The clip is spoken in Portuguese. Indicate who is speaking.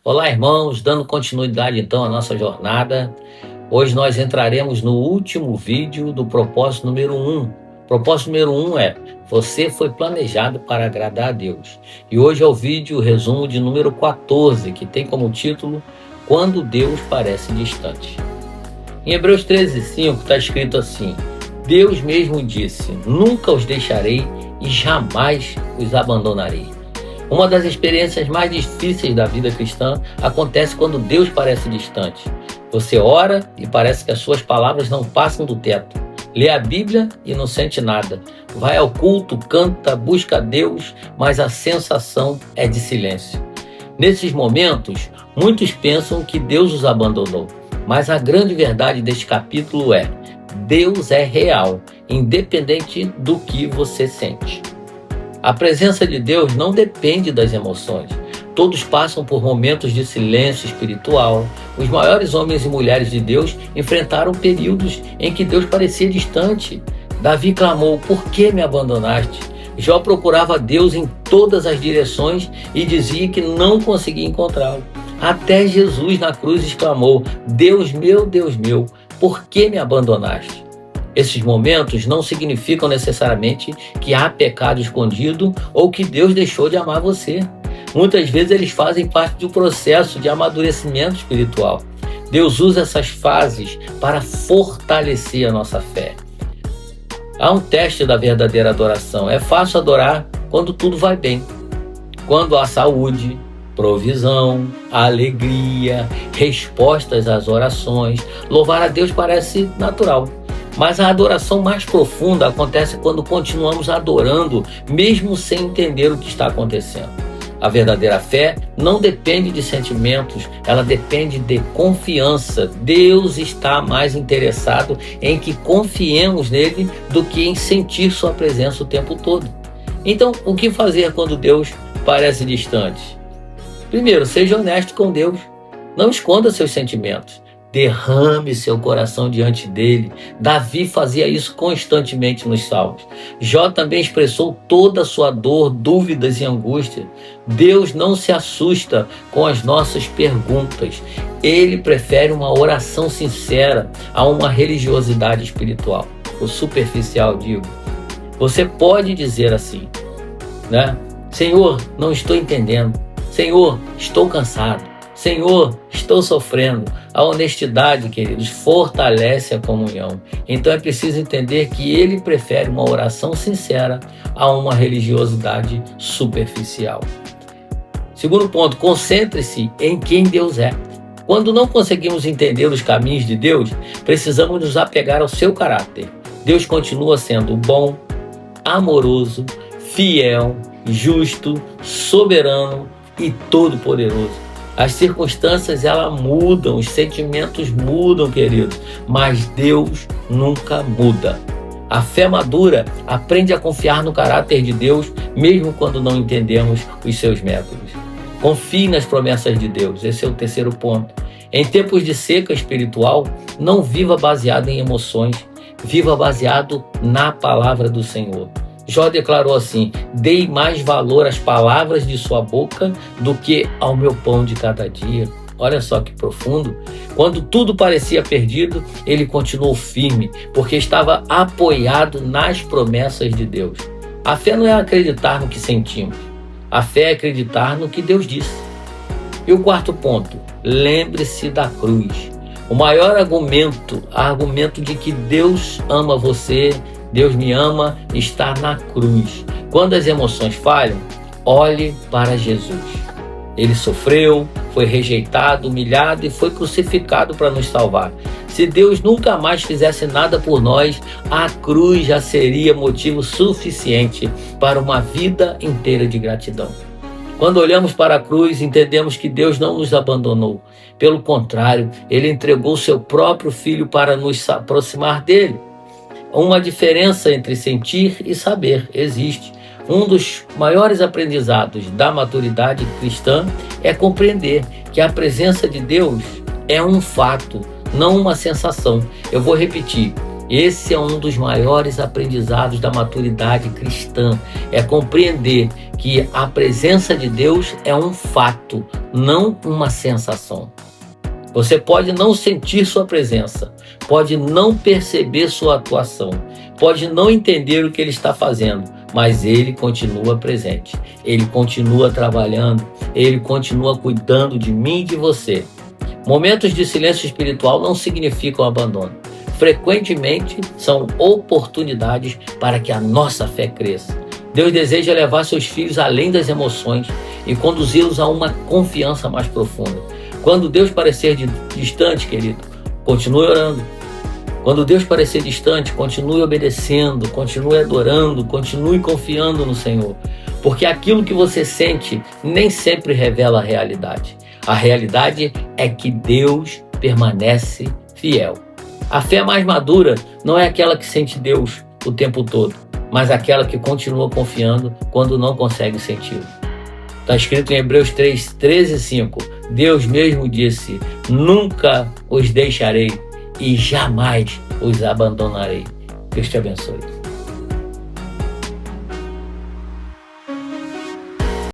Speaker 1: Olá, irmãos, dando continuidade então à nossa jornada. Hoje nós entraremos no último vídeo do propósito número 1. O propósito número 1 é: você foi planejado para agradar a Deus. E hoje é o vídeo resumo de número 14, que tem como título Quando Deus parece distante. Em Hebreus 13:5 está escrito assim: Deus mesmo disse: nunca os deixarei e jamais os abandonarei. Uma das experiências mais difíceis da vida cristã acontece quando Deus parece distante. Você ora e parece que as suas palavras não passam do teto. Lê a Bíblia e não sente nada. Vai ao culto, canta, busca a Deus, mas a sensação é de silêncio. Nesses momentos, muitos pensam que Deus os abandonou. Mas a grande verdade deste capítulo é: Deus é real, independente do que você sente. A presença de Deus não depende das emoções. Todos passam por momentos de silêncio espiritual. Os maiores homens e mulheres de Deus enfrentaram períodos em que Deus parecia distante. Davi clamou: por que me abandonaste? Jó procurava Deus em todas as direções e dizia que não conseguia encontrá-lo. Até Jesus na cruz exclamou: Deus meu, por que me abandonaste? Esses momentos não significam necessariamente que há pecado escondido ou que Deus deixou de amar você. Muitas vezes eles fazem parte de um processo de amadurecimento espiritual. Deus usa essas fases para fortalecer a nossa fé. Há um teste da verdadeira adoração. É fácil adorar quando tudo vai bem. Quando há saúde, provisão, alegria, respostas às orações. Louvar a Deus parece natural. Mas a adoração mais profunda acontece quando continuamos adorando, mesmo sem entender o que está acontecendo. A verdadeira fé não depende de sentimentos, ela depende de confiança. Deus está mais interessado em que confiemos nele do que em sentir sua presença o tempo todo. Então, o que fazer quando Deus parece distante? Primeiro, seja honesto com Deus. Não esconda seus sentimentos. Derrame seu coração diante dele. Davi fazia isso constantemente nos Salmos. Jó também expressou toda a sua dor, dúvidas e angústia. Deus não se assusta com as nossas perguntas. Ele prefere uma oração sincera a uma religiosidade espiritual, ou superficial, digo. Você pode dizer assim, né? Senhor, não estou entendendo. Senhor, estou cansado. Senhor, estou sofrendo. A honestidade, queridos, fortalece a comunhão. Então é preciso entender que ele prefere uma oração sincera a uma religiosidade superficial. Segundo ponto, concentre-se em quem Deus é. Quando não conseguimos entender os caminhos de Deus, precisamos nos apegar ao seu caráter. Deus continua sendo bom, amoroso, fiel, justo, soberano e todo-poderoso. As circunstâncias, elas mudam, os sentimentos mudam, queridos, mas Deus nunca muda. A fé madura aprende a confiar no caráter de Deus, mesmo quando não entendemos os seus métodos. Confie nas promessas de Deus, esse é o terceiro ponto. Em tempos de seca espiritual, não viva baseado em emoções, viva baseado na palavra do Senhor. Jó declarou assim: dei mais valor às palavras de sua boca do que ao meu pão de cada dia. Olha só que profundo. Quando tudo parecia perdido, ele continuou firme, porque estava apoiado nas promessas de Deus. A fé não é acreditar no que sentimos. A fé é acreditar no que Deus disse. E o quarto ponto, lembre-se da cruz. O maior argumento de que Deus ama você, Deus me ama, está na cruz. Quando as emoções falham, olhe para Jesus. Ele sofreu, foi rejeitado, humilhado e foi crucificado para nos salvar. Se Deus nunca mais fizesse nada por nós, a cruz já seria motivo suficiente para uma vida inteira de gratidão. Quando olhamos para a cruz, entendemos que Deus não nos abandonou. Pelo contrário, Ele entregou seu próprio Filho para nos aproximar dele. Uma diferença entre sentir e saber existe. Um dos maiores aprendizados da maturidade cristã é compreender que a presença de Deus é um fato, não uma sensação. Eu vou repetir. Esse é um dos maiores aprendizados da maturidade cristã, é compreender que a presença de Deus é um fato, não uma sensação. Você pode não sentir sua presença, pode não perceber sua atuação, pode não entender o que Ele está fazendo, mas Ele continua presente, Ele continua trabalhando, Ele continua cuidando de mim e de você. Momentos de silêncio espiritual não significam abandono. Frequentemente são oportunidades para que a nossa fé cresça. Deus deseja levar seus filhos além das emoções e conduzi-los a uma confiança mais profunda. Quando Deus parecer distante, querido, continue orando. Quando Deus parecer distante, continue obedecendo, continue adorando, continue confiando no Senhor. Porque aquilo que você sente nem sempre revela a realidade. A realidade é que Deus permanece fiel. A fé mais madura não é aquela que sente Deus o tempo todo, mas aquela que continua confiando quando não consegue senti-lo. Está escrito em Hebreus 3, 13 e 5. Deus mesmo disse: nunca os deixarei e jamais os abandonarei. Deus te abençoe.